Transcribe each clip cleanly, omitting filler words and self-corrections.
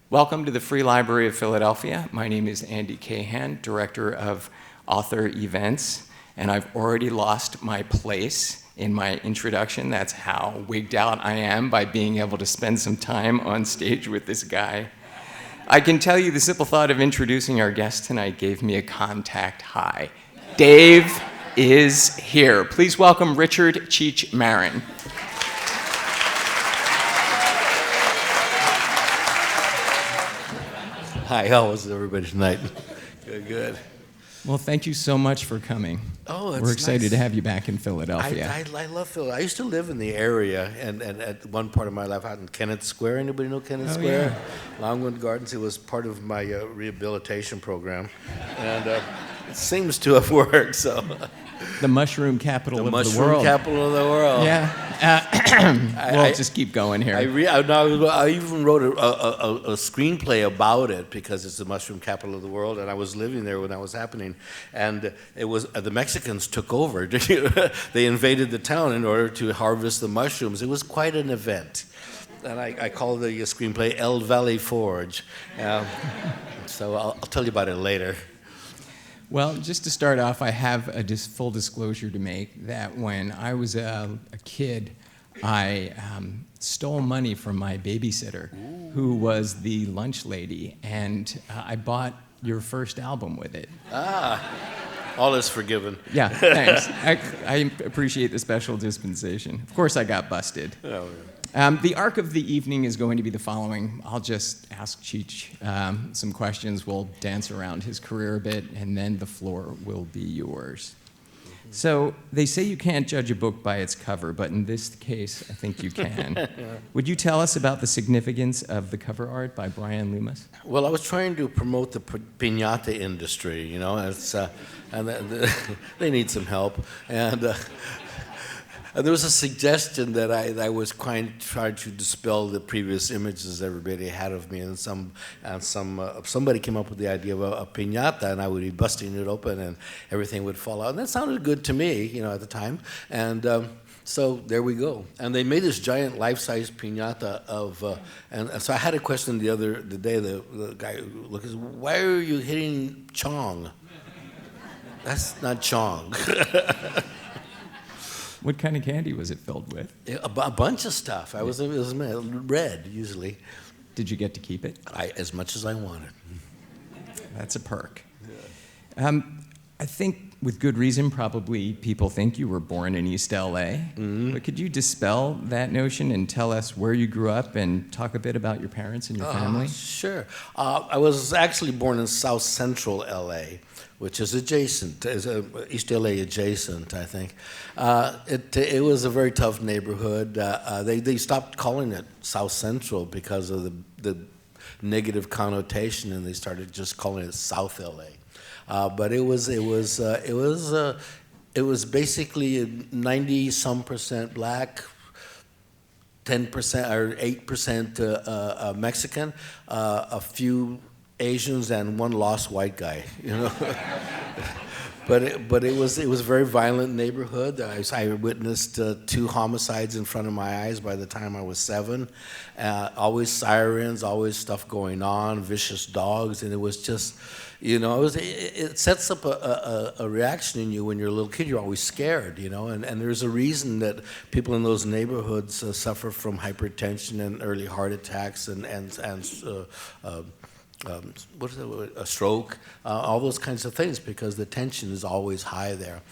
Welcome to the Free Library of Philadelphia. My name is Andy Kahan, Director of Author Events, and I've already lost my place in my introduction. That's how wigged out I am by being able to spend some time on stage with this guy. I can tell you the simple thought of introducing our guest tonight gave me a contact high. Dave is here. Please welcome Richard Cheech Marin. Hi, how is everybody tonight? Good. Well, thank you so much for coming. Oh, it's We're excited nice. to have you back in Philadelphia. I love Philly. I used to live in the area, and at one part of my life out in Kennett Square. Anybody know Kennett Square? Yeah. Longwood Gardens. It was part of my rehabilitation program, and it seems to have worked. So. The mushroom capital of the world. The mushroom capital of the world. Yeah. We'll just keep going here. I even wrote a screenplay about it because it's the mushroom capital of the world, and I was living there when that was happening. And it was the Mexicans took over. They invaded the town in order to harvest the mushrooms. It was quite an event. And I call the screenplay El Valley Forge. So I'll tell you about it later. Well, just to start off, I have a full disclosure to make that when I was a kid, I stole money from my babysitter, who was the lunch lady, and I bought your first album with it. All is forgiven. Yeah, thanks. I appreciate the special dispensation. Of course, I got busted. Oh, yeah. The arc of the evening is going to be the following. I'll just ask Cheech some questions. We'll dance around his career a bit, and then the floor will be yours. So they say you can't judge a book by its cover, but in this case, I think you can. Would you tell us about the significance of the cover art by Brian Loomis? Well, I was trying to promote the piñata industry, you know, and they need some help. And there was a suggestion that I was trying to dispel the previous images everybody had of me, and somebody came up with the idea of a piñata, and I would be busting it open, and everything would fall out. And that sounded good to me, you know, at the time. And so there we go. And they made this giant life-size piñata and so I had a question the day. The guy looked and said, "Why are you hitting Chong? That's not Chong." What kind of candy was it filled with? A bunch of stuff. It was red, usually. Did you get to keep it? As much as I wanted. That's a perk. Yeah. I think with good reason, probably people think you were born in East LA. Mm-hmm. But could you dispel that notion and tell us where you grew up and talk a bit about your parents and your family? Sure. I was actually born in South Central LA, which is adjacent, East LA adjacent, I think. It was a very tough neighborhood. They stopped calling it South Central because of the negative connotation, and they started just calling it South LA. But it was basically 90-some% black, 10% or 8% Mexican, a few Asians, and one lost white guy, you know. But it was a very violent neighborhood. I witnessed 2 homicides in front of my eyes by the time I was 7. Always sirens, always stuff going on, vicious dogs, and it was just, you know, it sets up a reaction in you when you're a little kid. You're always scared, you know, and there's a reason that people in those neighborhoods suffer from hypertension and early heart attacks and what is it, a stroke, all those kinds of things, because the tension is always high there.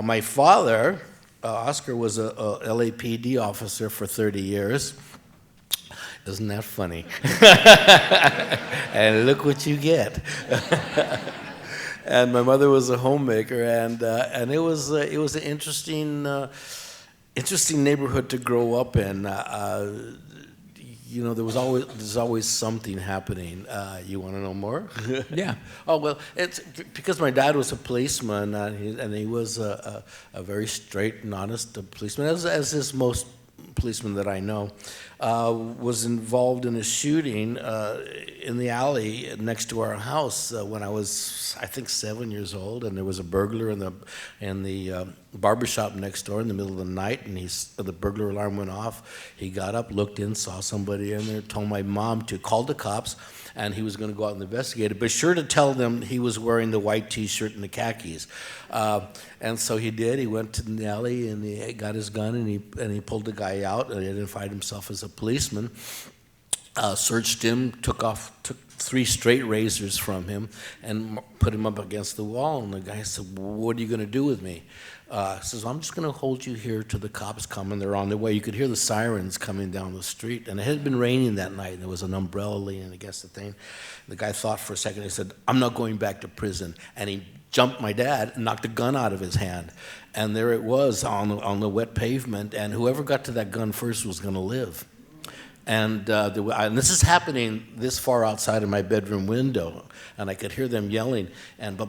My father, Oscar, was a LAPD officer for 30 years. Isn't that funny? And look what you get. And my mother was a homemaker, and it was an interesting neighborhood to grow up in. You know, there's always something happening. You want to know more? Yeah. Oh, well, it's because my dad was a policeman, and he was a very straight and honest policeman, as is most policemen that I know. was involved in a shooting in the alley next to our house when I was, I think, 7 years old, and there was a burglar in the barbershop next door in the middle of the night, and the burglar alarm went off. He got up, looked in, saw somebody in there, told my mom to call the cops, and he was going to go out and investigate it, but sure to tell them he was wearing the white T-shirt and the khakis. And so he did. He went to the alley and he got his gun and he pulled the guy out and identified himself as a policeman. Searched him, took 3 straight razors from him and put him up against the wall. And the guy said, "What are you going to do with me?" Says, "I'm just going to hold you here till the cops come, and they're on their way." You could hear the sirens coming down the street, and it had been raining that night, and there was an umbrella leaning against the thing. The guy thought for a second. He said, "I'm not going back to prison," and he jumped my dad and knocked the gun out of his hand, and there it was on the wet pavement, and whoever got to that gun first was going to live. And this is happening this far outside of my bedroom window, and I could hear them yelling and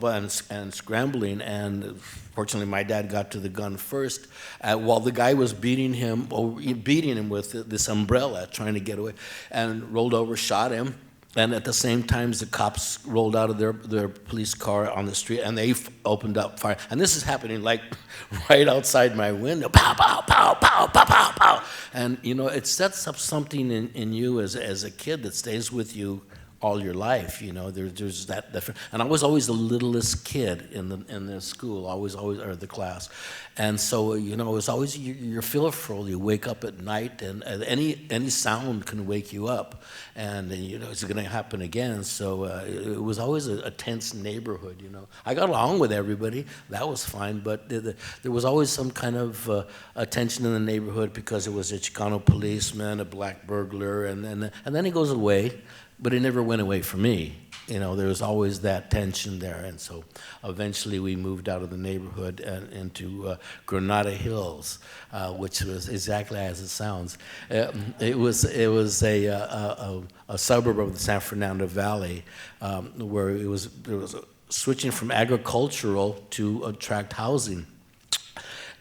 scrambling. And fortunately, my dad got to the gun first, while the guy was beating him with this umbrella, trying to get away, and rolled over, shot him. And at the same time, the cops rolled out of their police car on the street, and they opened up fire. And this is happening like right outside my window. Pow, pow, pow, pow, pow, pow, pow. And, it sets up something in you as a kid that stays with you all your life. There's that. And I was always the littlest kid in the school, always, or the class. And so, it was always you're fearful. You wake up at night, and any sound can wake you up, and it's going to happen again. So it was always a tense neighborhood. I got along with everybody. That was fine, but there was always some kind of attention in the neighborhood because it was a Chicano policeman, a black burglar, and then he goes away. But it never went away from me. There was always that tension there. And so eventually we moved out of the neighborhood and into Granada Hills, which was exactly as it sounds. It was a suburb of the San Fernando Valley, where it was switching from agricultural to attract housing.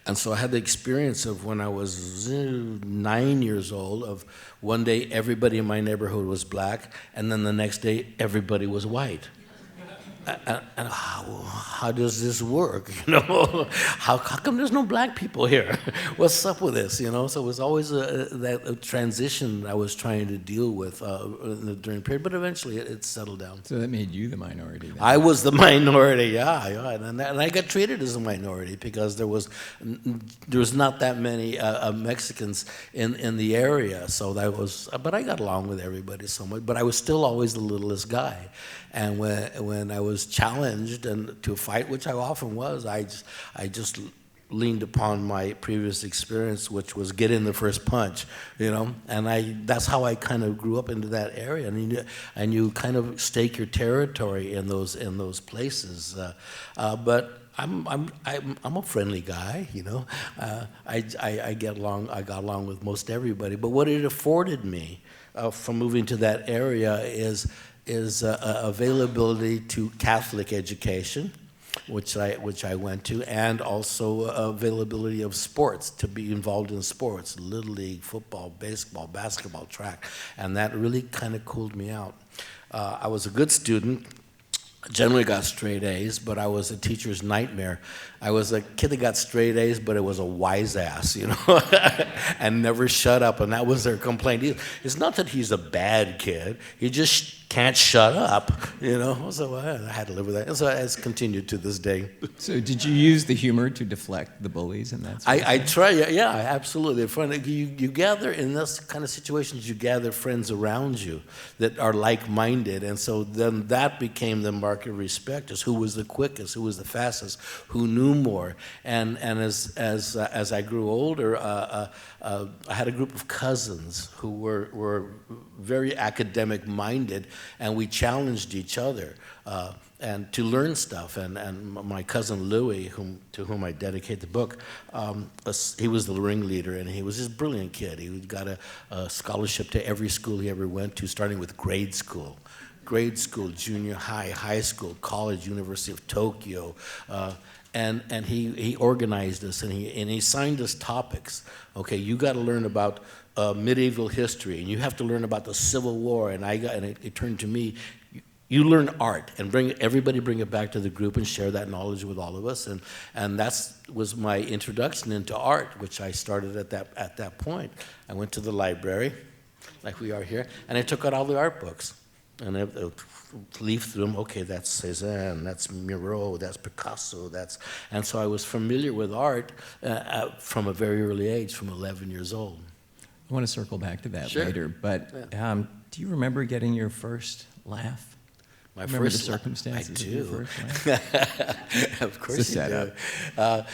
And so I had the experience of when I was 9 years old of one day everybody in my neighborhood was black, and then the next day everybody was white. And how does this work? How come there's no black people here? What's up with this? So it was always that transition I was trying to deal with during the period, but eventually it settled down. So that made you the minority then? I was the minority, yeah, and I got treated as a minority because there was not that many Mexicans in the area, so but I got along with everybody so much. But I was still always the littlest guy. And when I was challenged and to fight, which I often was, I just leaned upon my previous experience, which was get in the first punch, And that's how I kind of grew up into that area. And you kind of stake your territory in those places. But I'm a friendly guy, I got along with most everybody. But what it afforded me from moving to that area is availability to Catholic education, which I went to, and also availability of sports, to be involved in sports, Little League, football, baseball, basketball, track, and that really kind of cooled me out. I was a good student, generally got straight A's, but I was a teacher's nightmare. I was a kid that got straight A's, but it was a wise ass, and never shut up, and that was their complaint. It's not that he's a bad kid, he just can't shut up, so I had to live with that. And so it's continued to this day. So did you use the humor to deflect the bullies and that sort of I try, yeah, absolutely. You gather, in this kind of situations, you gather friends around you that are like-minded, and so then that became the mark of respect, as who was the quickest, who was the fastest, who knew more. And as I grew older, I had a group of cousins who were very academic-minded, and we challenged each other and to learn stuff. And my cousin Louis, to whom I dedicate the book, he was the ringleader, and he was this brilliant kid. He got a scholarship to every school he ever went to, starting with grade school, junior high, high school, college, University of Tokyo. And he organized us, and he signed us topics. Okay, you got to learn about medieval history, and you have to learn about the Civil War, and it turned to me, you learn art and bring it back to the group and share that knowledge with all of us, and that was my introduction into art, which I started at that point. I went to the library, like we are here, and I took out all the art books, and I leafed through them. Okay, that's Cézanne, that's Miro, that's Picasso, and so I was familiar with art from a very early age, from 11 years old. I want to circle back to that Sure. later, but do you remember getting your first laugh? My Remember first the circumstances I of do. your first laugh? Of course It's a you do.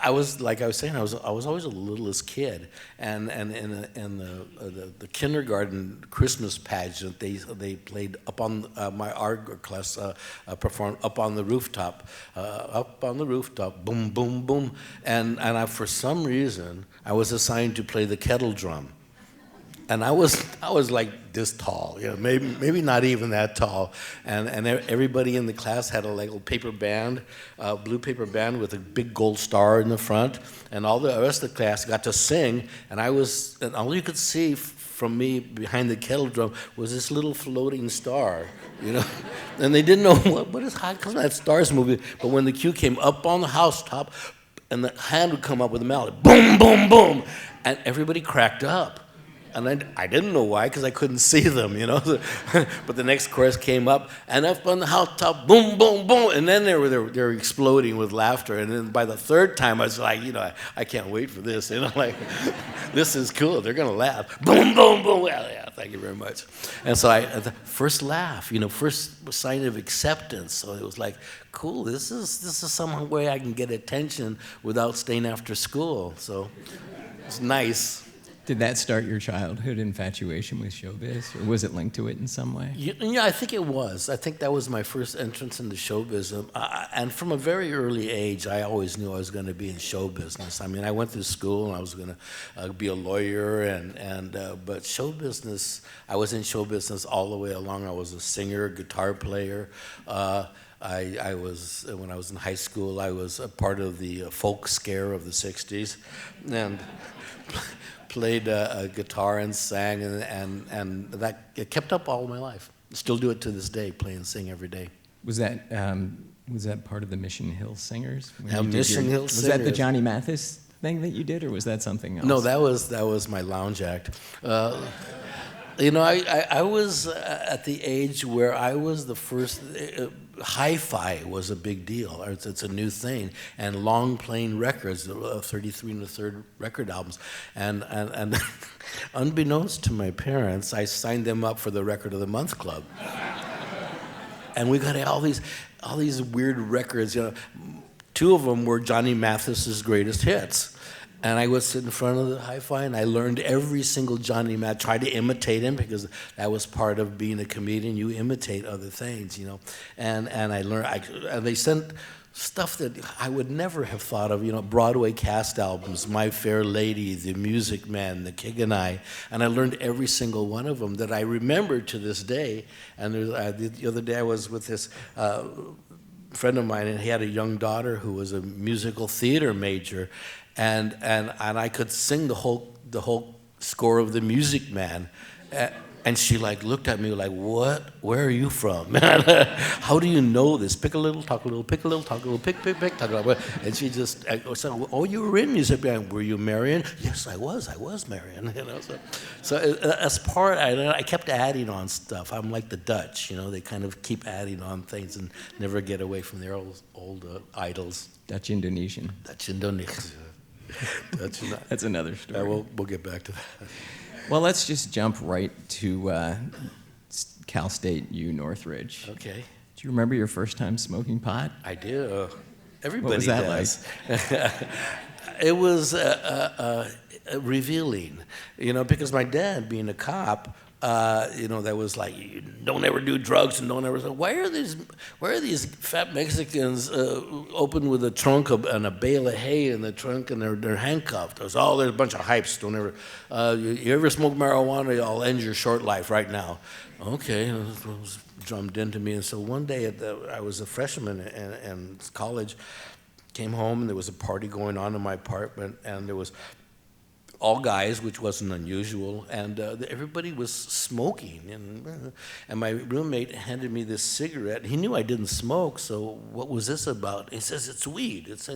I was, like I was saying, I was always the littlest kid, and in the kindergarten Christmas pageant, they played up on my art class performed up on the rooftop, boom boom boom, and for some reason I was assigned to play the kettle drum. And I was like this tall, maybe not even that tall, and everybody in the class had a little paper band, blue paper band with a big gold star in the front, and all the rest of the class got to sing, and all you could see from me behind the kettle drum was this little floating star, and they didn't know how come that star's moving, but when the cue came up on the housetop, and the hand would come up with a melody, boom boom boom, and everybody cracked up. And I didn't know why, because I couldn't see them, But the next chorus came up, and up on the housetop, boom, boom, boom, and then they were exploding with laughter. And then by the third time, I was like, I can't wait for this, like, this is cool. They're gonna laugh, boom, boom, boom. Well, yeah, thank you very much. And so the first laugh, first sign of acceptance. So it was like, cool. This is some way I can get attention without staying after school. So it's nice. Did that start your childhood infatuation with showbiz, or was it linked to it in some way? Yeah, I think it was. I think that was my first entrance into show business. And from a very early age, I always knew I was going to be in show business. I mean, I went through school and I was going to be a lawyer, but show business, I was in show business all the way along. I was a singer, guitar player. I was, when I was in high school, I was a part of the folk scare of the 60s. And played guitar and sang, and that it kept up all my life. Still do it to this day, play and sing every day. Was that part of the Mission Hill Singers? Mission Hill Singers. Was that the Johnny Mathis thing that you did, or was that something else? No, that was my lounge act. I was at the age where I was the first. Hi-fi was a big deal. It's a new thing, and long playing records, 33 and a third record albums, and unbeknownst to my parents, I signed them up for the Record of the Month Club, and we got all these weird records. Two of them were Johnny Mathis's greatest hits. And I would sit in front of the hi-fi, and I learned every single Johnny Mathis. Tried to imitate him, because that was part of being a comedian. You imitate other things, And I learned. And they sent stuff that I would never have thought of. Broadway cast albums, My Fair Lady, The Music Man, The King and I learned every single one of them that I remember to this day. And the other day I was with this friend of mine, and he had a young daughter who was a musical theater major. And I could sing the whole score of The Music Man, and she looked at me like, what? Where are you from? How do you know this? Pick a little, talk a little, pick a little, talk a little, pick, talk a little. And she just said, oh, you were in Music Man. Were you Marion? Yes, I was Marion. So as part, I kept adding on stuff. I'm like the Dutch, they kind of keep adding on things and never get away from their old idols. Dutch Indonesian. Dutch Indonesian. That's another story. We'll get back to that. Well, let's just jump right to Cal State U Northridge. Okay. Do you remember your first time smoking pot? I do. Everybody What was that does. Like? It was revealing, because my dad, being a cop, that was like, don't ever do drugs and don't ever. Why are these fat Mexicans open with a trunk and a bale of hay in the trunk, and they're handcuffed? There's a bunch of hypes. Don't ever. You ever smoke marijuana? I'll end your short life right now. Okay, it was drummed into me, and so one day I was a freshman in college. Came home, and there was a party going on in my apartment, and there was all guys, which wasn't unusual, and everybody was smoking. And my roommate handed me this cigarette. He knew I didn't smoke, so what was this about? He says, it's weed. It's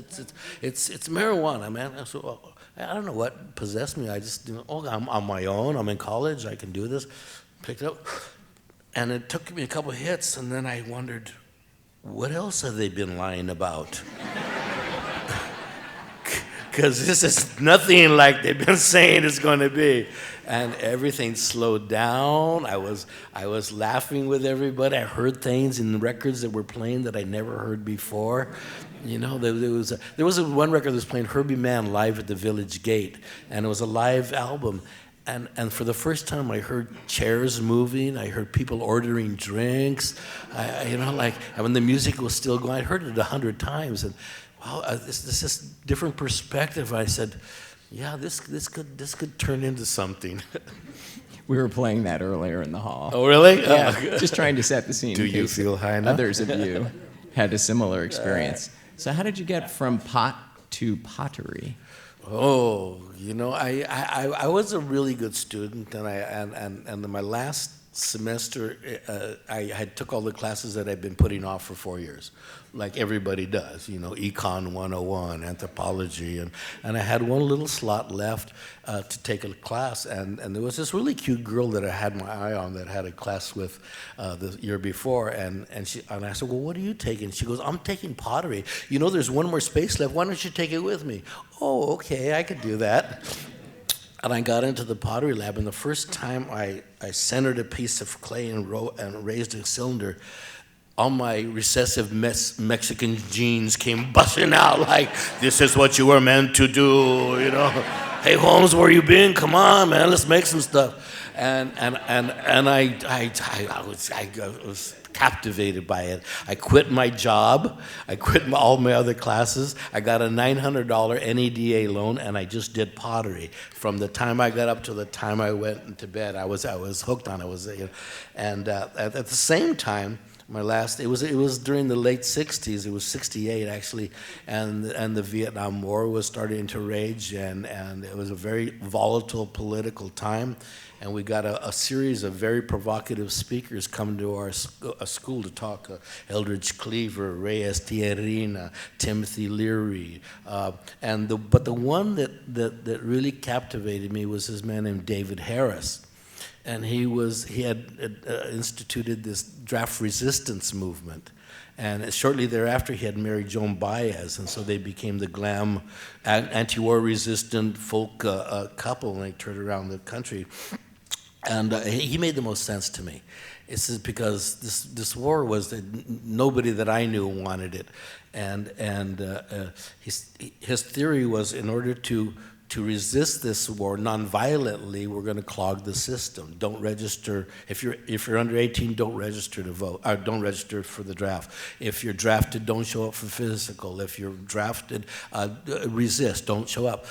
marijuana, man. I said, well, I don't know what possessed me. I just, I'm on my own. I'm in college. I can do this. Picked it up. And it took me a couple hits, and then I wondered, what else have they been lying about? Because this is nothing like they've been saying it's going to be. And everything slowed down. I was laughing with everybody. I heard things in the records that were playing that I never heard before. There was one record that was playing Herbie Mann live at the Village Gate, and it was a live album. And for the first time, I heard chairs moving. I heard people ordering drinks. When the music was still going, I heard it 100 times. And wow, this is different perspective. I said, yeah, this could turn into something. We were playing that earlier in the hall. Oh, really? Yeah, just trying to set the scene. Do you feel high enough? Others of you had a similar experience. So how did you get from pot to pottery? Oh, I was a really good student, and in my last semester, I had took all the classes that I'd been putting off for 4 years, like everybody does, Econ 101, anthropology, and I had one little slot left to take a class, and there was this really cute girl that I had my eye on that had a class with the year before, and I said, well, what are you taking? She goes, I'm taking pottery. There's one more space left. Why don't you take it with me? Oh, okay, I could do that. And I got into the pottery lab, and the first time I centered a piece of clay and raised a cylinder, all my recessive Mexican genes came busting out like, this is what you were meant to do, Hey, Holmes, where you been? Come on, man, let's make some stuff. And I was captivated by it. I quit my job. I quit all my other classes. I got a $900 NEDA loan, and I just did pottery. From the time I got up to the time I went into bed, I was hooked on it. And at the same time, it was during the late 60s. It was 68 actually, and the Vietnam War was starting to rage, and it was a very volatile political time. And we got a series of very provocative speakers coming to our school to talk. Eldridge Cleaver, Ray Estierina, Timothy Leary. But the one that really captivated me was this man named David Harris. And he had instituted this draft resistance movement. And shortly thereafter, he had married Joan Baez, and so they became the glam, anti-war resistant folk couple, and they toured around the country. And he made the most sense to me. This is because this war was that nobody that I knew wanted it, and his theory was in order to resist this war nonviolently, we're going to clog the system. Don't register if you're under 18. Don't register to vote. Or don't register for the draft. If you're drafted, don't show up for physical. If you're drafted, resist. Don't show up.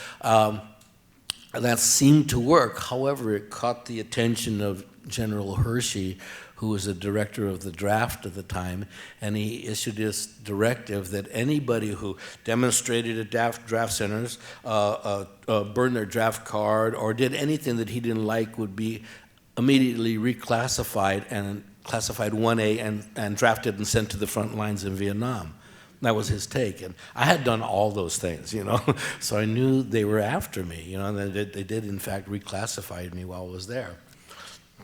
That seemed to work. However, it caught the attention of General Hershey, who was the director of the draft at the time, and he issued this directive that anybody who demonstrated at draft centers, burned their draft card, or did anything that he didn't like would be immediately reclassified and classified 1A and drafted and sent to the front lines in Vietnam. That was his take, and I had done all those things, so I knew they were after me, and they did in fact reclassify me while I was there.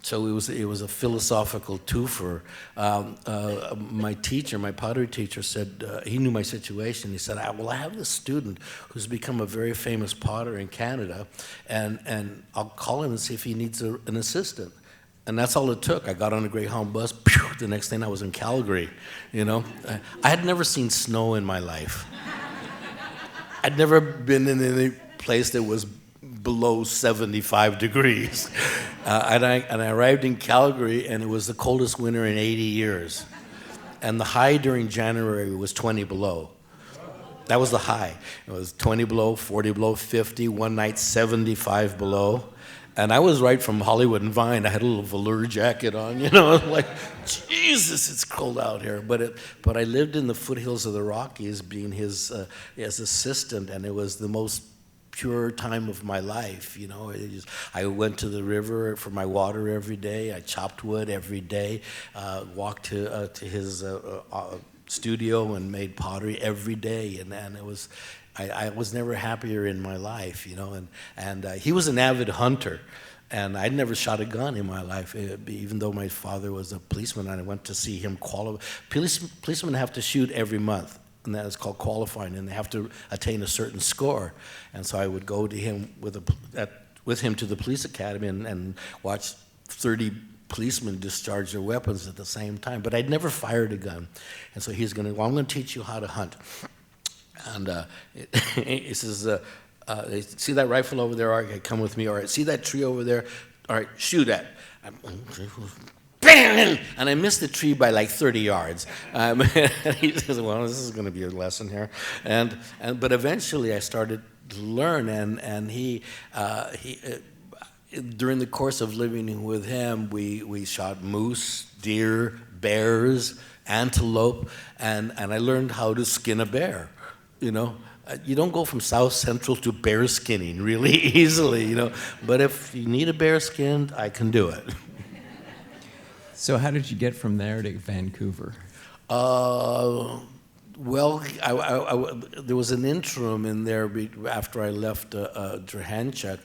So it was a philosophical twofer. My pottery teacher said, he knew my situation. He said, I have this student who's become a very famous potter in Canada, and I'll call him and see if he needs an assistant. And that's all it took. I got on a Greyhound bus. The next thing I was in Calgary. I had never seen snow in my life. I'd never been in any place that was below 75 degrees. And I arrived in Calgary, and it was the coldest winter in 80 years. And the high during January was 20 below. That was the high. It was 20 below, 40 below, 50, one night 75 below. And I was right from Hollywood and Vine. I had a little velour jacket on, like, Jesus, it's cold out here. But I lived in the foothills of the Rockies, being his assistant, and it was the most pure time of my life, I went to the river for my water every day. I chopped wood every day, walked to his studio and made pottery every day, and it was, I was never happier in my life, and he was an avid hunter. And I'd never shot a gun in my life, even though my father was a policeman, and I went to see him qualify. Policemen have to shoot every month, and that is called qualifying, and they have to attain a certain score. And so I would go to him with him to the police academy and watch 30 policemen discharge their weapons at the same time. But I'd never fired a gun. And so he's going to, I'm going to teach you how to hunt. And he says, see that rifle over there? All right, come with me. All right, see that tree over there? All right, shoot at. Bang! And I missed the tree by like 30 yards. He says, well, this is going to be a lesson here. But eventually I started to learn, and he during the course of living with him, we shot moose, deer, bears, antelope, and I learned how to skin a bear, You don't go from South Central to bear skinning really easily, But if you need a bear skinned, I can do it. So how did you get from there to Vancouver? Well, there was an interim in there after I left Drahanchuk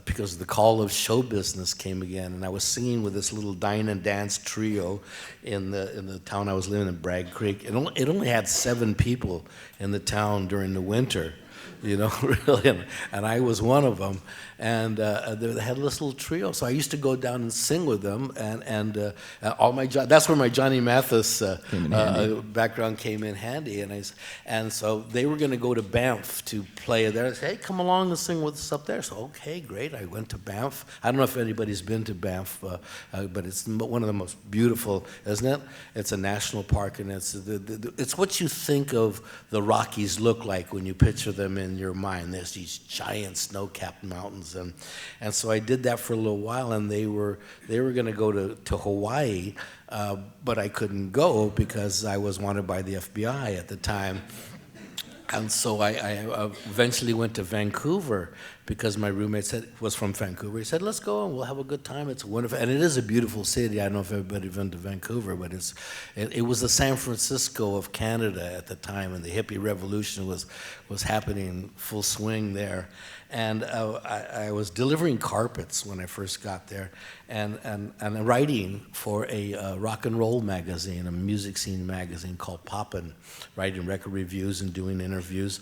because the call of show business came again, and I was singing with this little dine and dance trio in the town I was living in, Bragg Creek. It only had 7 people in the town during the winter, really, and I was one of them. And they had this little trio, so I used to go down and sing with them, and all my that's where my Johnny Mathis background came in handy, and so they were going to go to Banff to play there. I said, hey, come along and sing with us up there. So okay, great. I went to Banff. I don't know if anybody's been to Banff, but it's one of the most beautiful, isn't it? It's a national park, and it's what you think of the Rockies look like when you picture them in your mind. There's these giant snow-capped mountains. And so I did that for a little while, and they were going to go to Hawaii, but I couldn't go because I was wanted by the FBI at the time. And so I eventually went to Vancouver because my roommate was from Vancouver. He said, let's go and we'll have a good time. It's wonderful. And it is a beautiful city. I don't know if everybody's been to Vancouver, but it was the San Francisco of Canada at the time, and the hippie revolution was happening in full swing there. And I was delivering carpets when I first got there, and writing for a rock and roll magazine, a music scene magazine called Poppin', writing record reviews and doing interviews.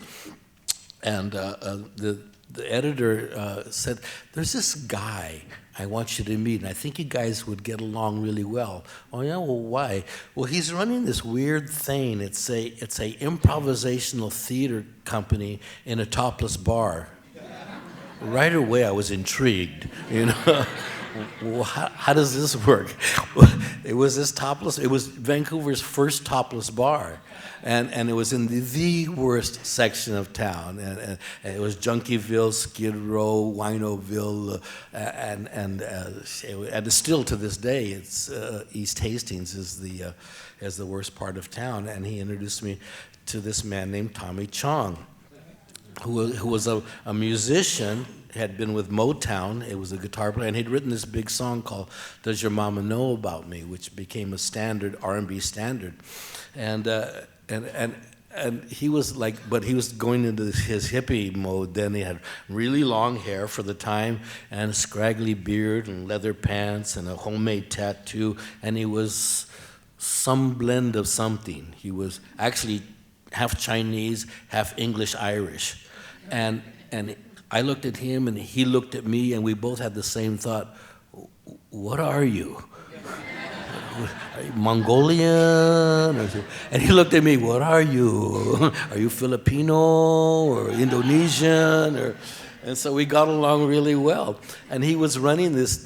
And the editor said, there's this guy I want you to meet, and I think you guys would get along really well. Oh yeah, well why? Well, he's running this weird thing. It's a improvisational theater company in a topless bar. Right away, I was intrigued. Well, how does this work? It was Vancouver's first topless bar, and it was in the worst section of town, and it was Junkieville, Skid Row, Winoville, and still to this day, it's East Hastings is the worst part of town. And he introduced me to this man named Tommy Chong, who was a musician, had been with Motown. It was a guitar player, and he'd written this big song called "Does Your Mama Know About Me," which became a standard R&B standard, and he was like, but he was going into his hippie mode. Then he had really long hair for the time, and a scraggly beard, and leather pants, and a homemade tattoo, and he was some blend of something. He was actually half Chinese, half English Irish, and I looked at him and he looked at me, and we both had the same thought. What are you? Mongolian? And he looked at me, what are you? Are you Filipino or Indonesian? And so we got along really well. And he was running this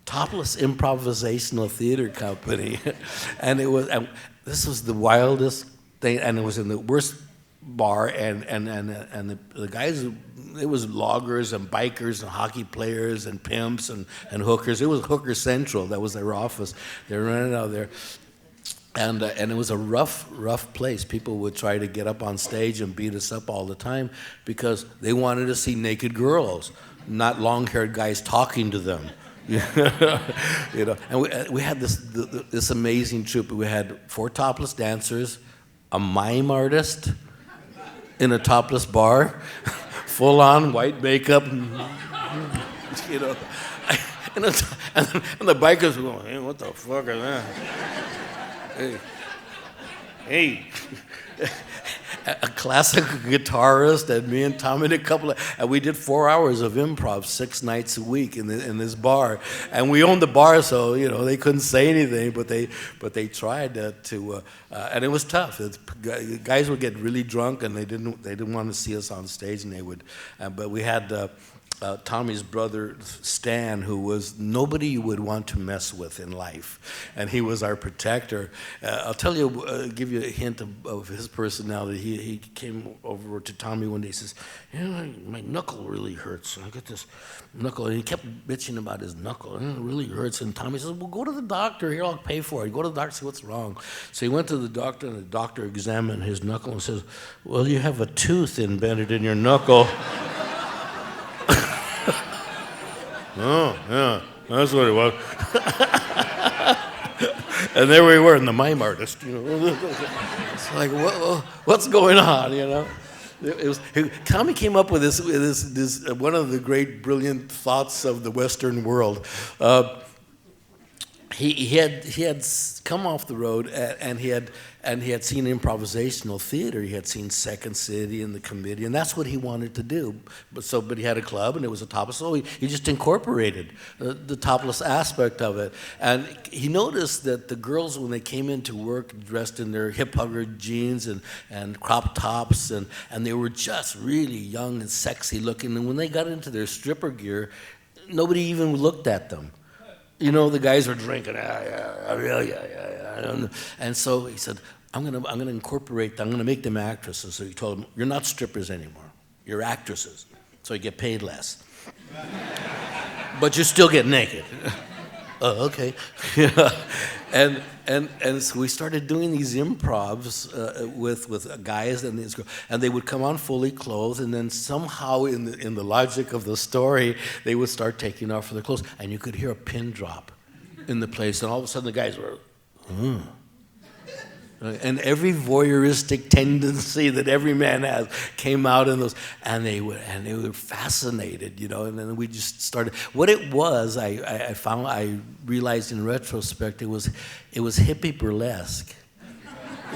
topless improvisational theater company. And this was the wildest thing, and it was in the worst bar, and the guys, it was loggers and bikers and hockey players and pimps and hookers. It was Hooker Central. That was their office. They were running out there. And it was a rough place. People would try to get up on stage and beat us up all the time because they wanted to see naked girls, not long-haired guys talking to them. You know, and we had this amazing troupe. We had 4 topless dancers, a mime artist in a topless bar, full-on white makeup, you know, and the bikers were going, "Hey, what the fuck is that? Hey." A classical guitarist, and me and Tommy did and we did 4 hours of improv 6 nights a week in this bar, and we owned the bar, so you know they couldn't say anything, but they tried to, and it was tough. Guys would get really drunk, and they didn't want to see us on stage, and they would, but we had. Tommy's brother Stan, who was nobody you would want to mess with in life, and he was our protector. I'll tell you, give you a hint of his personality. He came over to Tommy one day. He says, "You know, my knuckle really hurts. I got this knuckle," and he kept bitching about his knuckle. "It really hurts." And Tommy says, "Well, go to the doctor. Here, I'll pay for it. Go to the doctor, see what's wrong." So he went to the doctor, and the doctor examined his knuckle and says, "Well, you have a tooth embedded in your knuckle." "Oh, yeah, that's what it was." And there we were in the mime artist, you know. It's like, what's going on, you know? Tommy came up with this one of the great brilliant thoughts of the Western world. He had come off the road, and he had seen improvisational theater. He had seen Second City and the Committee, and that's what he wanted to do. But he had a club, and it was a topless. So he just incorporated the topless aspect of it. And he noticed that the girls, when they came into work, dressed in their hip hugger jeans and crop tops, and they were just really young and sexy looking. And when they got into their stripper gear, nobody even looked at them. You know, the guys were drinking, and so he said, I'm gonna incorporate them. I'm gonna make them actresses. So he told them, "You're not strippers anymore. You're actresses. So you get paid less, but you still get naked." "Oh, okay." And so we started doing these improvs with guys and these girls, and they would come on fully clothed, and then somehow in the logic of the story, they would start taking off their clothes, and you could hear a pin drop in the place, and all of a sudden the guys were, And every voyeuristic tendency that every man has came out in those, and they were fascinated, you know. And then we just started. What it was, I realized in retrospect, it was hippie burlesque.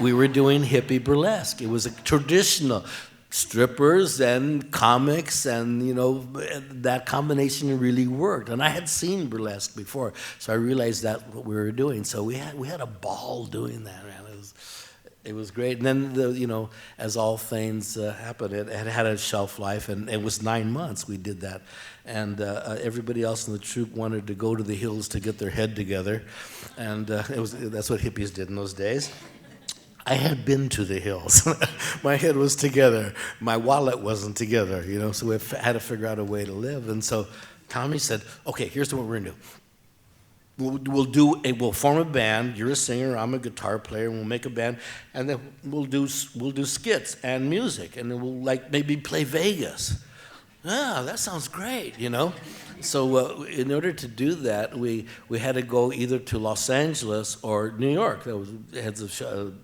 We were doing hippie burlesque. It was a traditional strippers and comics, and you know that combination really worked. And I had seen burlesque before, so I realized that's what we were doing. So we had a ball doing that, man. It was great. And then you know, as all things happen, it had a shelf life, and it was 9 months we did that. And everybody else in the troupe wanted to go to the hills to get their head together, and that's what hippies did in those days. I had been to the hills. My head was together. My wallet wasn't together, you know, so we had to figure out a way to live. And so Tommy said, "Okay, here's what we're going to do. We'll form a band. You're a singer, I'm a guitar player, and we'll make a band, and then we'll do skits and music, and then we'll like maybe play Vegas." "Ah, that sounds great, you know." So in order to do that, we had to go either to Los Angeles or New York. That was heads of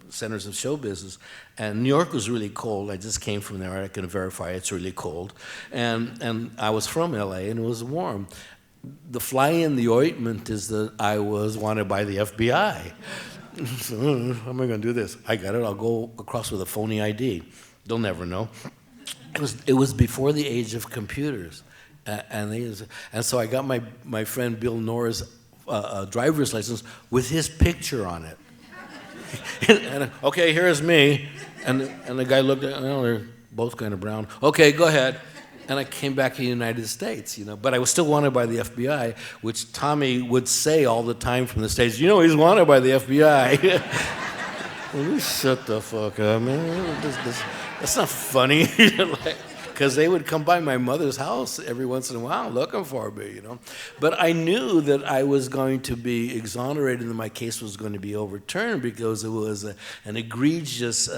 centers of show business. And New York was really cold. I just came from there. I can verify it's really cold. And I was from LA, and it was warm. The fly in the ointment is that I was wanted by the FBI. So, how am I going to do this? I got it. I'll go across with a phony ID. They'll never know. It was before the age of computers. And so I got my friend Bill Norris' driver's license with his picture on it. And okay, here's me. And the guy looked at, well, they're both kind of brown. Okay, go ahead. And I came back to the United States, you know. But I was still wanted by the FBI, which Tommy would say all the time from the stage, "You know, he's wanted by the FBI." Well, you shut the fuck up, man. That's not funny. Like, because they would come by my mother's house every once in a while looking for me, you know. But I knew that I was going to be exonerated and my case was going to be overturned because it was an egregious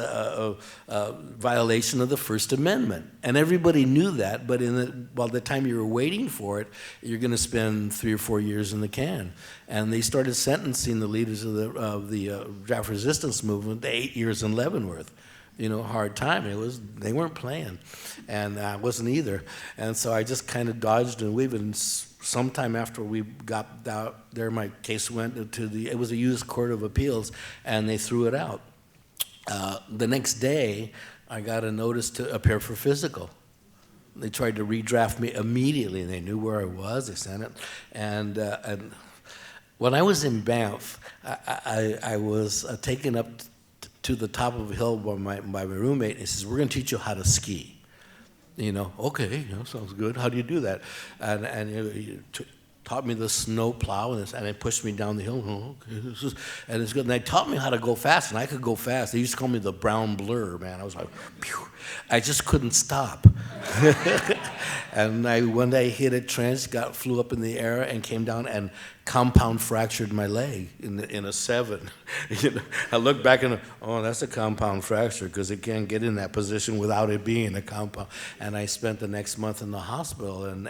violation of the First Amendment. And everybody knew that, but by the time you were waiting for it, you're going to spend 3 or 4 years in the can. And they started sentencing the leaders of the draft resistance movement to 8 years in Leavenworth. You know, hard time. They weren't playing, and I wasn't either. And so I just kind of dodged and weaved. And sometime after we got out there, my case went it was a U.S. Court of Appeals, and they threw it out. The next day, I got a notice to appear for physical. They tried to redraft me immediately, and they knew where I was. They sent it, and when I was in Banff, I was taken up to the top of a hill by my roommate, and he says, "We're going to teach you how to ski." You know, okay, sounds good. How do you do that? And he taught me the snow plow, and it pushed me down the hill. Oh, okay, and it's good. And they taught me how to go fast, and I could go fast. They used to call me the brown blur, man. I was like, pew. I just couldn't stop. And one day hit a trench, flew up in the air, and came down and compound fractured my leg in a 7. You know, I look back and that's a compound fracture because it can't get in that position without it being a compound. And I spent the next month in the hospital and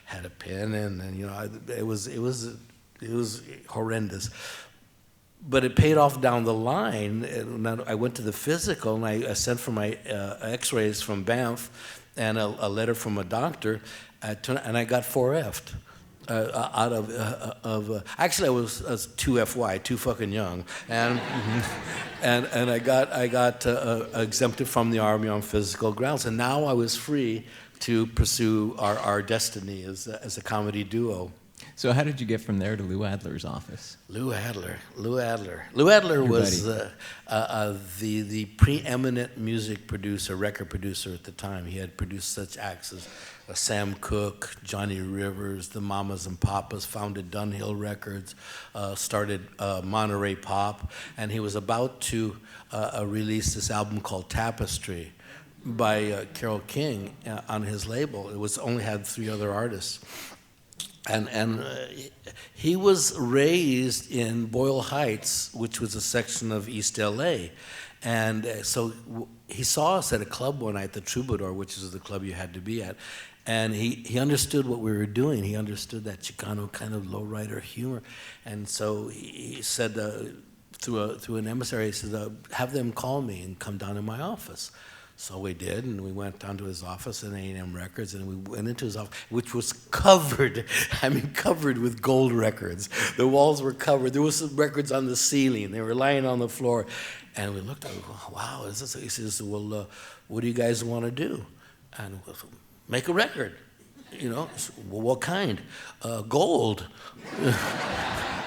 had a pin and you know it was horrendous. But it paid off down the line. And I went to the physical and I sent for my X-rays from Banff and a letter from a doctor, and I got 4F'd. Out of actually I was too FY, too fucking young, and and I got exempted from the Army on physical grounds, and now I was free to pursue our destiny as a comedy duo. So how did you get from there to Lou Adler's office? Lou Adler was the preeminent music producer, record producer at the time. He had produced such acts as Sam Cooke, Johnny Rivers, the Mamas and Papas, founded Dunhill Records, started Monterey Pop, and he was about to release this album called Tapestry by Carole King on his label. It only had 3 other artists. And he was raised in Boyle Heights, which was a section of East LA. And so he saw us at a club one night, the Troubadour, which is the club you had to be at. And he understood what we were doing. He understood that Chicano kind of lowrider humor. And so he said, through an emissary, he said, have them call me and come down to my office. So we did, and we went down to his office in A&M Records, and we went into his office, which was covered with gold records. The walls were covered. There was some records on the ceiling. They were lying on the floor. And we looked at it, wow, is this? He says, well, what do you guys want to do? And we said, make a record. You know, said, well, what kind? Gold.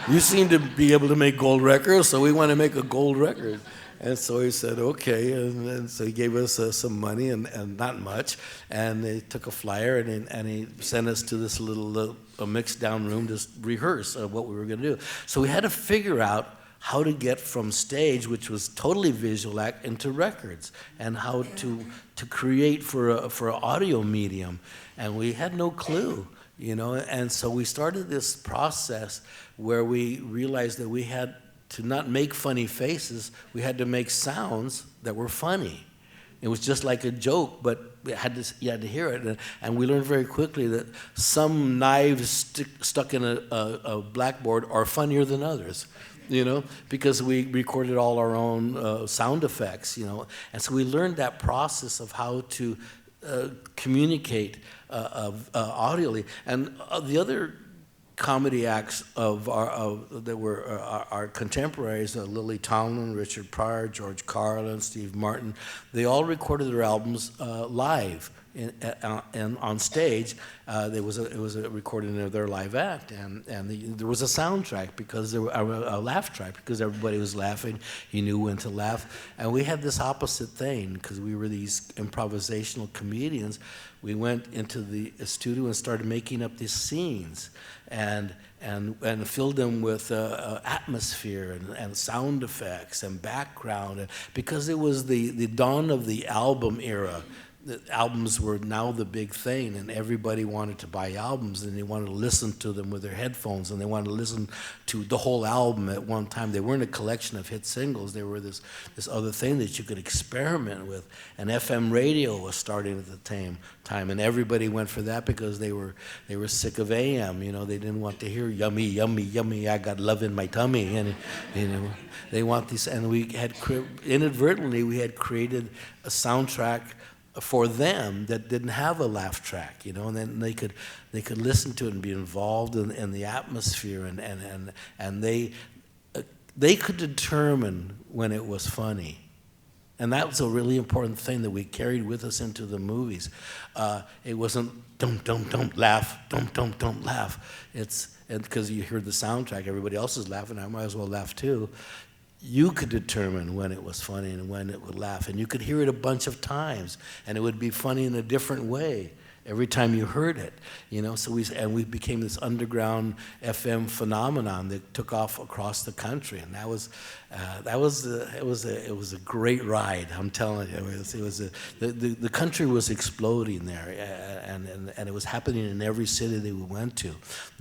You seem to be able to make gold records, so we want to make a gold record. And so he said, okay, and so he gave us some money and not much, and they took a flyer and he sent us to this little mixed down room to rehearse what we were going to do. So we had to figure out how to get from stage, which was totally visual act, into records, and how to create for an audio medium, and we had no clue, you know. And so we started this process where we realized that we had to not make funny faces, we had to make sounds that were funny. It was just like a joke, but you had to hear it. And we learned very quickly that some knives stuck in a blackboard are funnier than others, you know, because we recorded all our own sound effects, you know. And so we learned that process of how to communicate audially. And the other comedy acts that were our contemporaries, Lily Tomlin, Richard Pryor, George Carlin, Steve Martin, they all recorded their albums live and on stage. It was a recording of their live act, and there was a soundtrack because there were a laugh track because everybody was laughing. You knew when to laugh, and we had this opposite thing because we were these improvisational comedians. We went into the studio and started making up these scenes, and filled them with atmosphere and sound effects and background, because it was the dawn of the album era. the albums were now the big thing, and everybody wanted to buy albums, and they wanted to listen to them with their headphones, and they wanted to listen to the whole album at one time. They weren't a collection of hit singles. They were this other thing that you could experiment with. And FM radio was starting at the time, and everybody went for that because they were sick of AM. You know, they didn't want to hear yummy, yummy, yummy, I got love in my tummy, and you know, they want these. And we had inadvertently we had created a soundtrack for them that didn't have a laugh track, you know, and then they could listen to it and be involved in the atmosphere, and they could determine when it was funny. And that was a really important thing that we carried with us into the movies. It wasn't don't laugh, don't laugh. It's because you heard the soundtrack, everybody else is laughing, I might as well laugh too. You could determine when it was funny and when it would laugh, and you could hear it a bunch of times, and it would be funny in a different way every time you heard it, you know. So we became this underground FM phenomenon that took off across the country, and it was a great ride. I'm telling you, the country was exploding there, and it was happening in every city that we went to.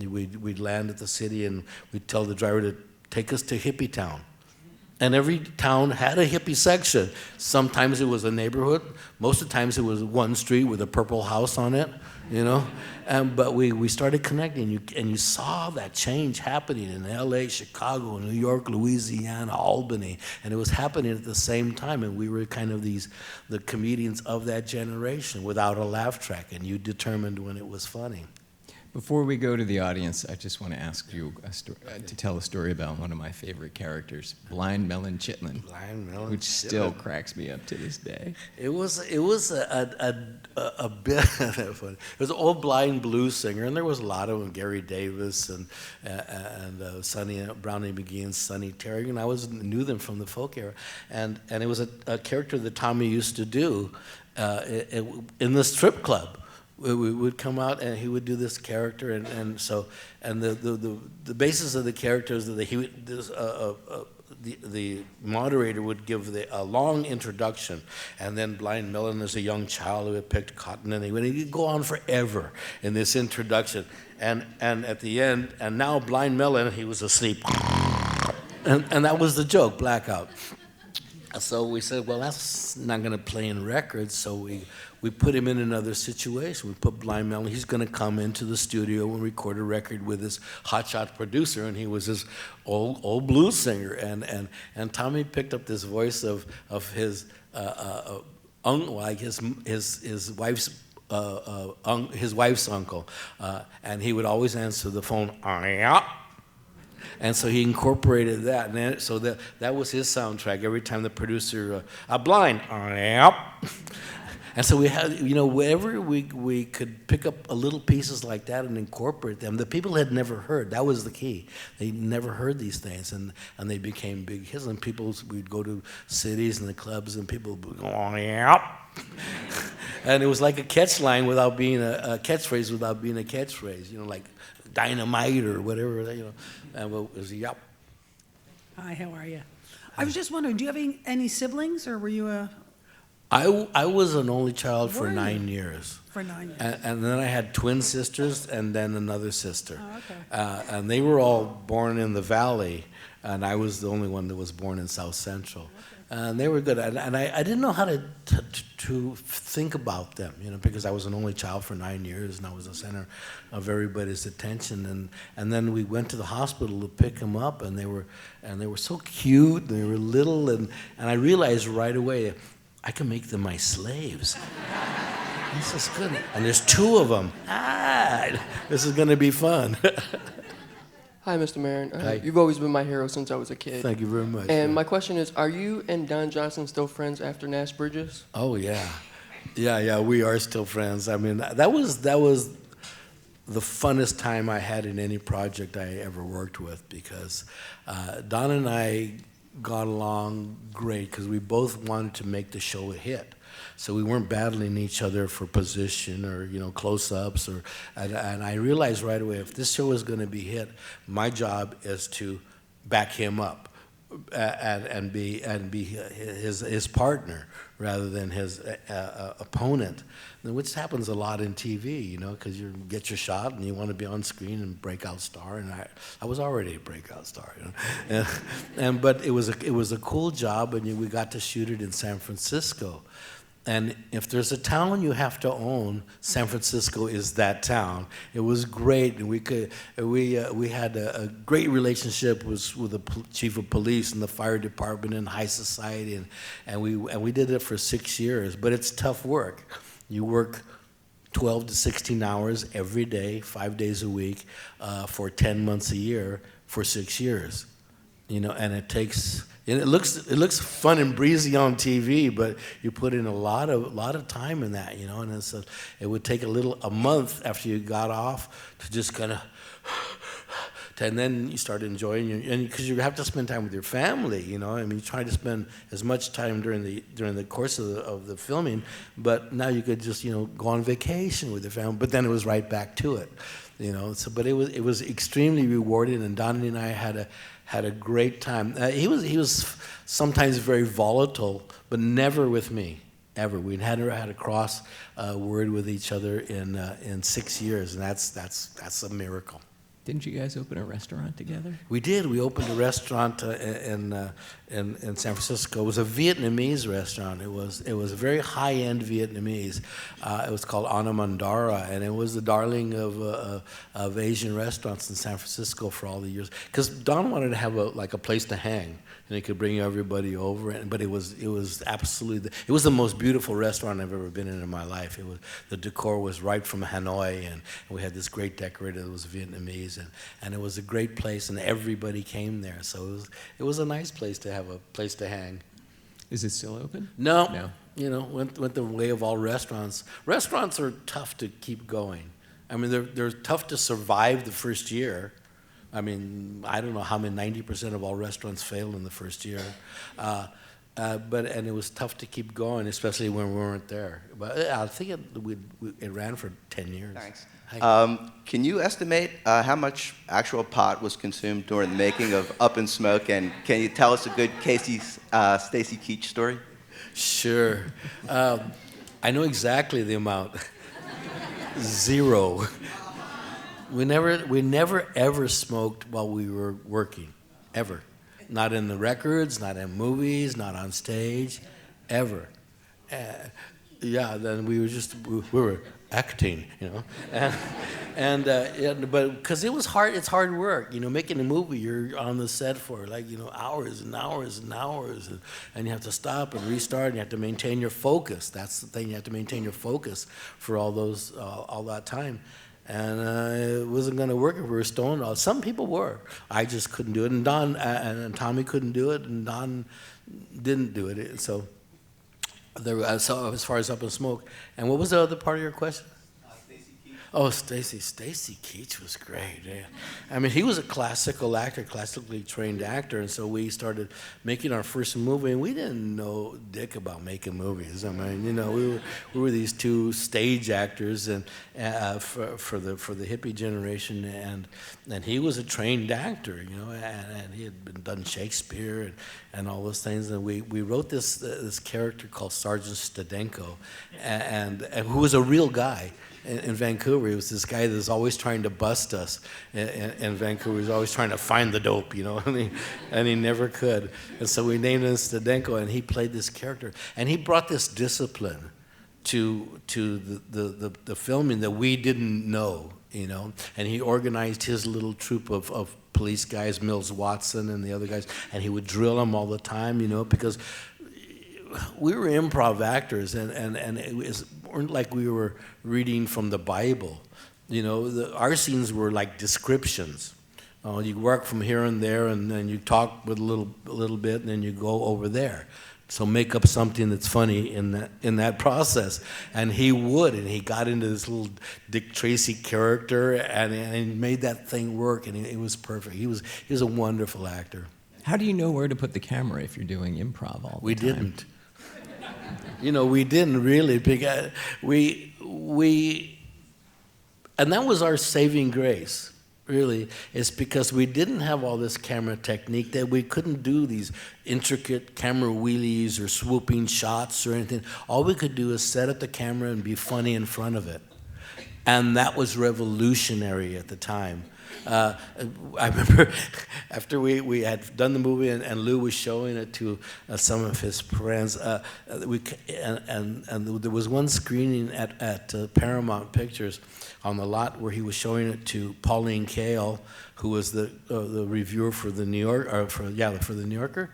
We'd land at the city, and we'd tell the driver to take us to Hippie Town. And every town had a hippie section. Sometimes it was a neighborhood. Most of the times it was one street with a purple house on it, you know. But we started connecting, and you saw that change happening in L.A., Chicago, New York, Louisiana, Albany, and it was happening at the same time. And we were kind of the comedians of that generation without a laugh track, and you determined when it was funny. Before we go to the audience, I just want to ask you to tell a story about one of my favorite characters, Blind Melon Chitlin, which still cracks me up to this day. It was a bit funny. It was an old blind blues singer, and there was a lot of them, Gary Davis and Sonny Brownie McGee and Sonny Terry, and I knew them from the folk era, and it was a character that Tommy used to do in the strip club. We would come out and he would do this character, and the basis of the character is that the moderator would give a long introduction, and then Blind Melon is a young child who had picked cotton, and he'd go on forever in this introduction, and at the end, and now Blind Melon, he was asleep, and that was the joke, blackout. So we said, well, that's not going to play in records, so we put him in another situation. We put Blind Melon. He's going to come into the studio and record a record with his hotshot producer, and he was this old blues singer. And Tommy picked up this voice of his wife's uncle, and he would always answer the phone. And so he incorporated that, and then, so that was his soundtrack. Every time the producer, blind, and so we had, you know, wherever we could pick up a little pieces like that and incorporate them. The people had never heard. That was the key. They never heard these things, and they became big hits. And we'd go to cities and the clubs, and people would go, and it was like a catchline without being a catchphrase without being a catchphrase. You know, like dynamite or whatever. You know, and it was yep. Hi, how are you? I was just wondering, do you have any siblings, or were you a... I was an only child for 9 years. For 9 years. And then I had twin sisters and then another sister. Oh, okay. And they were all born in the Valley, and I was the only one that was born in South Central. Okay. And they were good. And I didn't know how to think about them, you know, because I was an only child for 9 years, and I was the center of everybody's attention. And then we went to the hospital to pick them up, and they were so cute. They were little, and I realized right away, I can make them my slaves. This is good. And there's 2 of them. This is going to be fun. Hi, Mr. Marin. Hi. You've always been my hero since I was a kid. Thank you very much. And my question is, are you and Don Johnson still friends after Nash Bridges? Oh, yeah. Yeah, we are still friends. I mean, that was the funnest time I had in any project I ever worked with, because Don and I got along great because we both wanted to make the show a hit. So we weren't battling each other for position or, you know, close-ups. And I realized right away, if this show is going to be hit, my job is to back him up and be his partner rather than his opponent, which happens a lot in TV, you know, because you get your shot and you want to be on screen and breakout star, and I was already a breakout star, you know, but it was a cool job, and we got to shoot it in San Francisco. And if there's a town you have to own, San Francisco is that town. It was great, and we had a great relationship with the chief of police and the fire department and high society, and we did it for 6 years. But it's tough work. You work 12 to 16 hours every day, 5 days a week, for 10 months a year for 6 years. You know, and it looks fun and breezy on TV, but you put in a lot of time in that, you know. And it would take a month after you got off to just kind of, and then you start enjoying and because you have to spend time with your family, you know. I mean, you try to spend as much time during the course of the filming, but now you could just, you know, go on vacation with your family. But then it was right back to it, you know. So, but it was extremely rewarding, and Donnie and I had a great time. He was sometimes very volatile, but never with me, ever. We never had a cross word with each other in 6 years, and that's a miracle. Didn't you guys open a restaurant together? We did. We opened a restaurant in San Francisco. It was a Vietnamese restaurant. It was a very high-end Vietnamese. It was called Ottoman Daraa, and it was the darling of Asian restaurants in San Francisco for all the years. Because Don wanted to have a place to hang, and he could bring everybody over. But it was absolutely it was the most beautiful restaurant I've ever been in my life. The decor was right from Hanoi, and we had this great decorator that was Vietnamese, and it was a great place, and everybody came there. So it was a nice place to have a place to hang. Is it still open? No. You know, went the way of all restaurants. Restaurants are tough to keep going. I mean, they're tough to survive the first year. I mean, I don't know how many, 90% of all restaurants fail in the first year. But it was tough to keep going, especially when we weren't there. But I think it ran for 10 years. Thanks. Can you estimate how much actual pot was consumed during the making of Up in Smoke, and can you tell us a good Stacy Keach story? Sure. I know exactly the amount. 0. We never ever smoked while we were working, ever. Not in the records, not in movies, not on stage, ever. Then we were acting, you know, but because it was hard, it's hard work, you know. Making a movie, you're on the set for hours and hours and hours, and you have to stop and restart, and you have to maintain your focus. That's the thing, you have to maintain your focus for all that time. And it wasn't going to work if we were stoned. Some people were. I just couldn't do it, and Don and Tommy couldn't do it, and Don didn't do it. So as far as Up in Smoke. And what was the other part of your question? Oh, Stacy Keach was great. Yeah. I mean, he was a classically trained actor, and so we started making our first movie, and we didn't know dick about making movies. I mean, you know, we were these two stage actors, and for the hippie generation, and he was a trained actor, you know, and he had done Shakespeare and all those things, and we wrote this character called Sergeant Stadenko, and who was a real guy. In Vancouver, he was this guy that was always trying to bust us. In Vancouver, he was always trying to find the dope, you know, and he never could. And so we named him Stadenko, and he played this character. And he brought this discipline to the filming that we didn't know, you know. And he organized his little troupe of police guys, Mills Watson and the other guys, and he would drill them all the time, you know, because we were improv actors, and it weren't like we were reading from the Bible. You know, our scenes were like descriptions. You work from here and there, and then you talk with a little bit, and then you go over there. So make up something that's funny in that process. And he got into this little Dick Tracy character, and he made that thing work, and it was perfect. He was a wonderful actor. How do you know where to put the camera if you're doing improv all the time? We didn't. You know, we didn't really, because and that was our saving grace. really, is because we didn't have all this camera technique, that we couldn't do these intricate camera wheelies or swooping shots or anything. All we could do is set up the camera and be funny in front of it. And that was revolutionary at the time. I remember after we had done the movie and Lou was showing it to some of his friends, and there was one screening at Paramount Pictures on the lot where he was showing it to Pauline Kael, who was the reviewer for the New York, or for the New Yorker,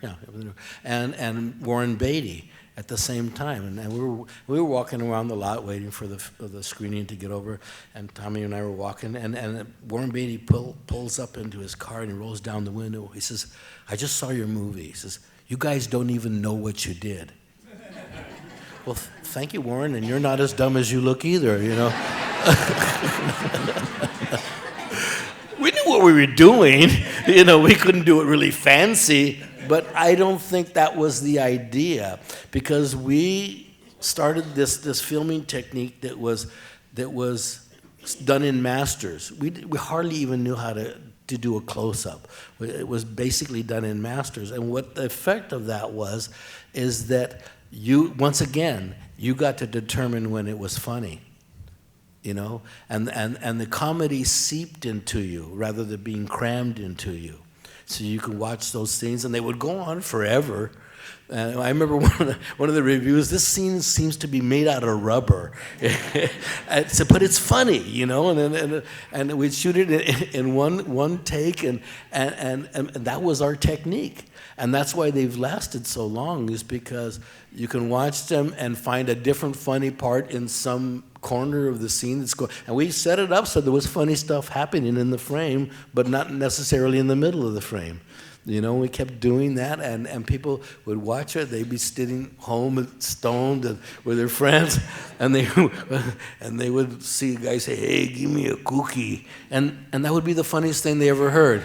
and Warren Beatty at the same time, and we were walking around the lot waiting for the screening to get over, and Tommy and I were walking, and Warren Beatty pulls up into his car and he rolls down the window. He says, "I just saw your movie." He says, "You guys don't even know what you did." Well, thank you, Warren, and you're not as dumb as you look either, you know. We knew what we were doing, you know. We couldn't do it really fancy. But I don't think that was the idea, because we started this filming technique that was done in masters. We hardly even knew how to do a close-up. It was basically done in masters. And what the effect of that is that once again, you got to determine when it was funny, you know? And the comedy seeped into you rather than being crammed into you. So you could watch those scenes, and they would go on forever. I remember one of the reviews, "This scene seems to be made out of rubber." But it's funny, you know, and we'd shoot it in one take, and that was our technique. And that's why they've lasted so long, is because you can watch them and find a different funny part in some corner of the scene that's going. And we set it up so there was funny stuff happening in the frame, but not necessarily in the middle of the frame. You know, we kept doing that, and people would watch it. They'd be sitting home stoned and with their friends, and they would see a guy say, "Hey, give me a cookie," and that would be the funniest thing they ever heard.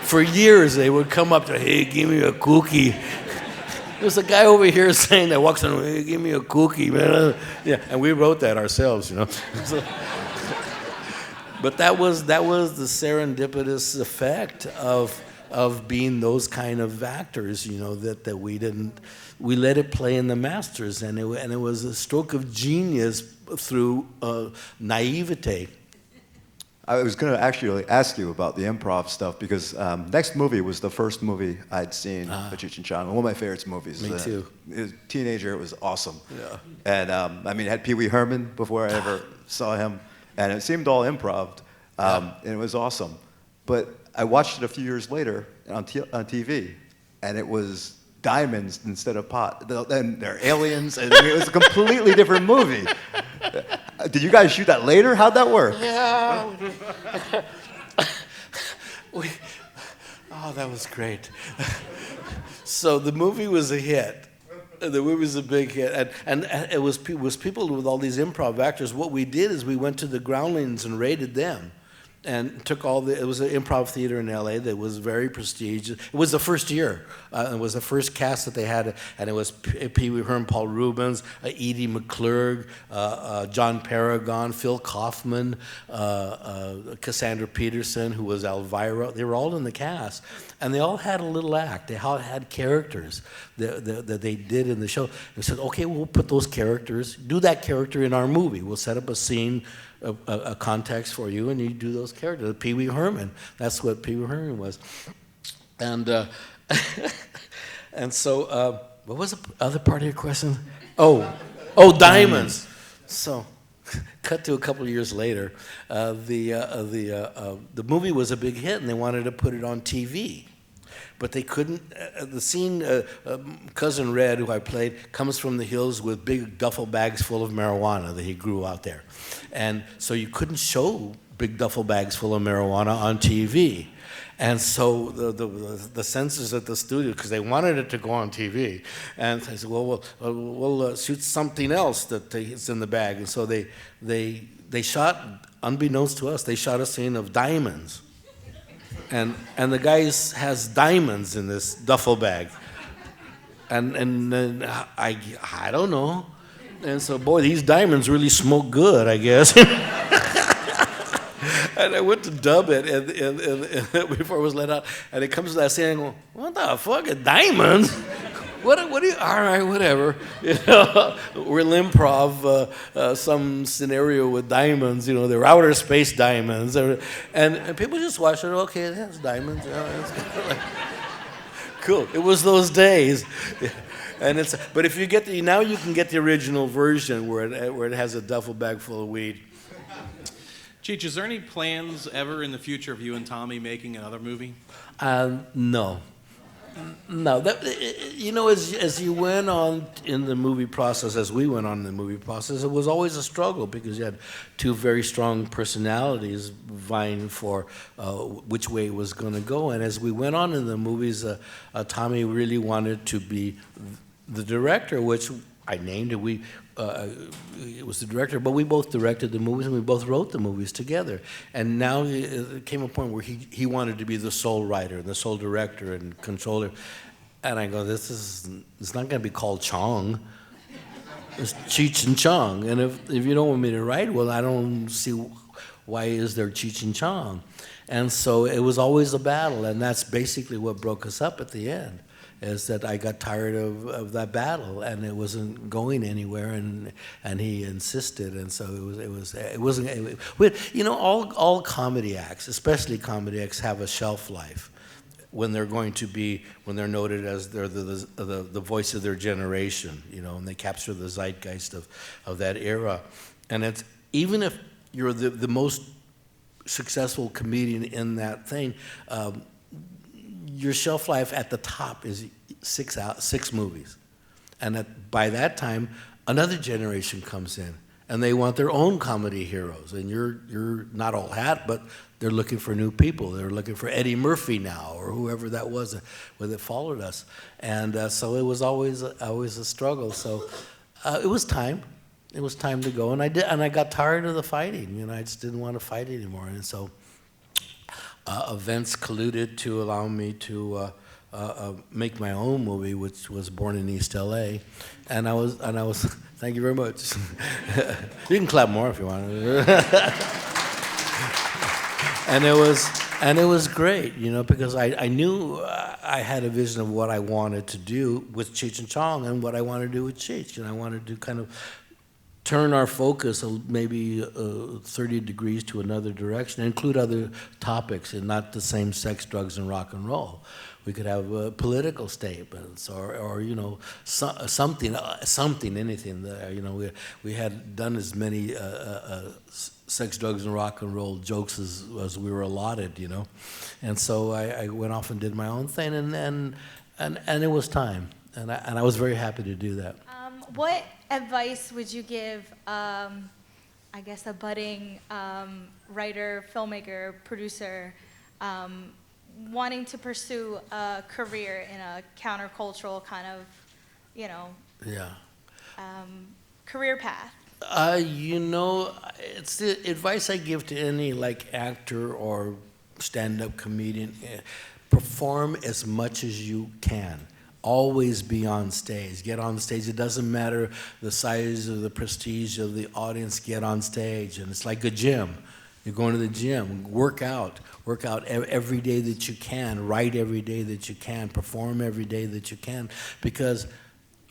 For years, they would come up to, "Hey, give me a cookie." There's a guy over here saying that, walks on, "Hey, give me a cookie, man." Yeah, and we wrote that ourselves, you know. But that was the serendipitous effect of being those kind of actors, you know, that we let it play in the masters, and it was a stroke of genius through naivete. I was going to actually ask you about the improv stuff, because Next Movie was the first movie I'd seen by Cheech and Chong. One of my favorite movies. Me too. As a teenager, it was awesome. Yeah. And I mean, it had Pee Wee Herman before I ever saw him, and it seemed all improv, and it was awesome. But I watched it a few years later on TV, and it was diamonds instead of pot. And they're aliens, and it was a completely different movie. Did you guys shoot that later? How'd that work? Yeah. Oh, that was great. So the movie was a hit. The movie was a big hit, and it was people with all these improv actors. What we did is we went to the Groundlings and raided them, and took it was an improv theater in LA that was very prestigious. It was the first year. It was the first cast that they had, and it was Pee Wee Herman, Paul Rubens, Edie McClurg, John Paragon, Phil Kaufman, Cassandra Peterson, who was Elvira. They were all in the cast, and they all had a little act. They all had characters that they did in the show. And we said, "Okay, we'll put those characters, do that character in our movie. We'll set up a scene, a context for you, and you do those characters." Pee Wee Herman, that's what Pee Wee Herman was. And and so, what was the other part of your question? Oh, diamonds. So, cut to a couple of years later, the movie was a big hit, and they wanted to put it on TV. But they couldn't. The scene, Cousin Red, who I played, comes from the hills with big duffel bags full of marijuana that he grew out there. And so you couldn't show big duffel bags full of marijuana on TV. And so the censors at the studio, because they wanted it to go on TV, and they said, "Well, we'll shoot something else that's in the bag." And so they shot, unbeknownst to us, they shot a scene of diamonds. And the guy has diamonds in this duffel bag, and I don't know, and so boy, these diamonds really smoke good, I guess. And I went to dub it, and before it was let out, and it comes to that scene, and I go, what the fuck, diamonds? What do you, all right, whatever. You know, we'll improv some scenario with diamonds, you know, they're outer space diamonds. And people just watch it, okay, it has diamonds. You know, it's kind of like, cool. It was those days. And but if you get now you can get the original version where it has a duffel bag full of weed. Cheech, is there any plans ever in the future of you and Tommy making another movie? No. No, you know, as you went on in the movie process, as we went on in the movie process, it was always a struggle because you had two very strong personalities vying for which way it was going to go. And as we went on in the movies, Tommy really wanted to be the director, which I named it. It was the director, but we both directed the movies and we both wrote the movies together. And now it came a point where he wanted to be the sole writer, the sole director and controller. And I go, it's not going to be called Chong. It's Cheech and Chong. And if you don't want me to write, well, I don't see why is there Cheech and Chong. And so it was always a battle, and that's basically what broke us up at the end. Is that I got tired of that battle and it wasn't going anywhere, and he insisted, and so it wasn't. You know, all comedy acts, especially comedy acts, have a shelf life when they're noted as they're the voice of their generation, you know, and they capture the zeitgeist of that era. And it's even if you're the most successful comedian in that thing. Your shelf life at the top is 6 movies, and by that time, another generation comes in, and they want their own comedy heroes. And you're not all hat, but they're looking for new people. They're looking for Eddie Murphy now, or whoever that was that followed us. And so it was always a struggle. So it was time. It was time to go, and I got tired of the fighting. You know, I just didn't want to fight anymore, and so. Events colluded to allow me to make my own movie, which was Born in East LA, and I was. Thank you very much. You can clap more if you want. And it was great, you know, because I knew I had a vision of what I wanted to do with Cheech and Chong and what I wanted to do with Cheech, and I wanted to kind of turn our focus maybe 30 degrees to another direction, include other topics and not the same sex, drugs, and rock and roll. We could have political statements or you know, something, anything. You know, we had done as many sex, drugs, and rock and roll jokes as we were allotted, you know. And so I went off and did my own thing, and it was time. And I was very happy to do that. What advice would you give, I guess, a budding writer, filmmaker, producer, wanting to pursue a career in a countercultural kind of, you know, career path? You know, it's the advice I give to any actor or stand-up comedian. Perform as much as you can. Always be on stage. Get on stage. It doesn't matter the size or the prestige of the audience. Get on stage. And it's like a gym. You're going to the gym. Work out. Work out every day that you can. Write every day that you can. Perform every day that you can. Because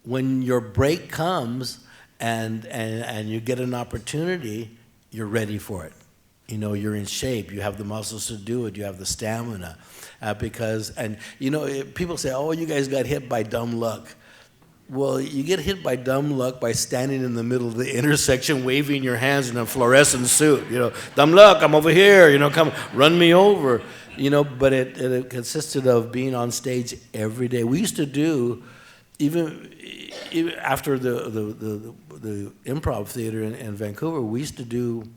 when your break comes and you get an opportunity, you're ready for it. You know, you're in shape. You have the muscles to do it. You have the stamina. People say, oh, you guys got hit by dumb luck. Well, you get hit by dumb luck by standing in the middle of the intersection, waving your hands in a fluorescent suit. You know, dumb luck, I'm over here. You know, come run me over. You know, but it consisted of being on stage every day. We used to do, even after the Improv theater in Vancouver, we used to do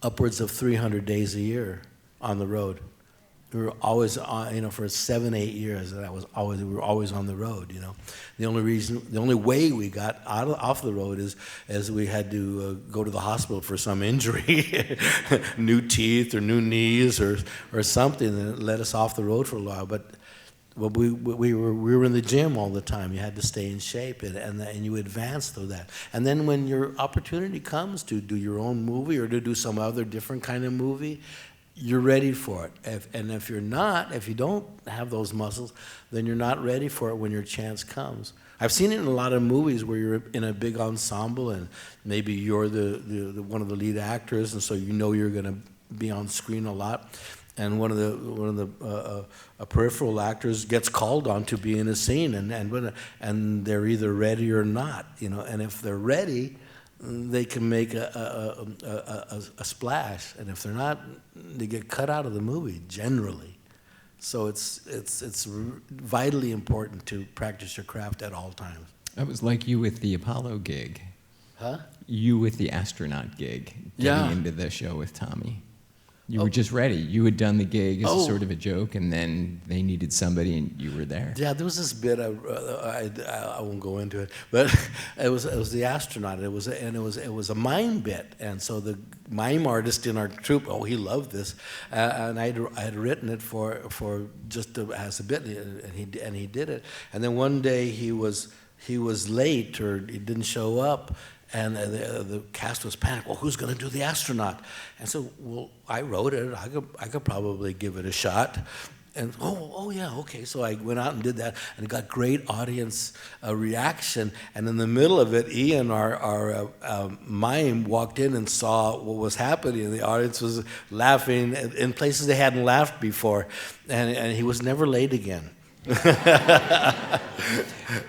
upwards of 300 days a year on the road. We were always on, you know, for 7-8 years, we were always on the road, you know. The only way we got off the road is we had to go to the hospital for some injury, new teeth or new knees or something that let us off the road for a while. But we were in the gym all the time. You had to stay in shape, and you advance through that. And then when your opportunity comes to do your own movie or to do some other different kind of movie, you're ready for it. And if you're not, if you don't have those muscles, then you're not ready for it when your chance comes. I've seen it in a lot of movies where you're in a big ensemble and maybe you're the one of the lead actors, and so you know you're going to be on screen a lot. And one of the peripheral actors gets called on to be in a scene, and they're either ready or not, you know. And if they're ready, they can make a splash, and if they're not, they get cut out of the movie generally. So it's vitally important to practice your craft at all times. That was like you with the Apollo gig. Huh? You with the astronaut gig, getting into the show with Tommy. You were just ready. You had done the gig as a sort of a joke, and then they needed somebody, and you were there. Yeah, there was this bit. I won't go into it, but it was the astronaut. It was a mime bit, and so the mime artist in our troupe, he loved this, and I had written it for just as a bit, and he did it. And then one day he was late, or he didn't show up. And the cast was panicked. Well, who's going to do the astronaut? And so, well, I wrote it. I could probably give it a shot. And yeah, okay. So I went out and did that, and got great audience reaction. And in the middle of it, Ian, our mime, walked in and saw what was happening. And the audience was laughing in places they hadn't laughed before, and he was never late again.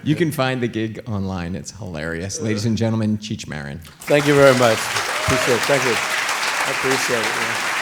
You can find the gig online. It's hilarious. Ladies and gentlemen, Cheech Marin. Thank you very much. Appreciate it. Thank you. I appreciate it. Yeah.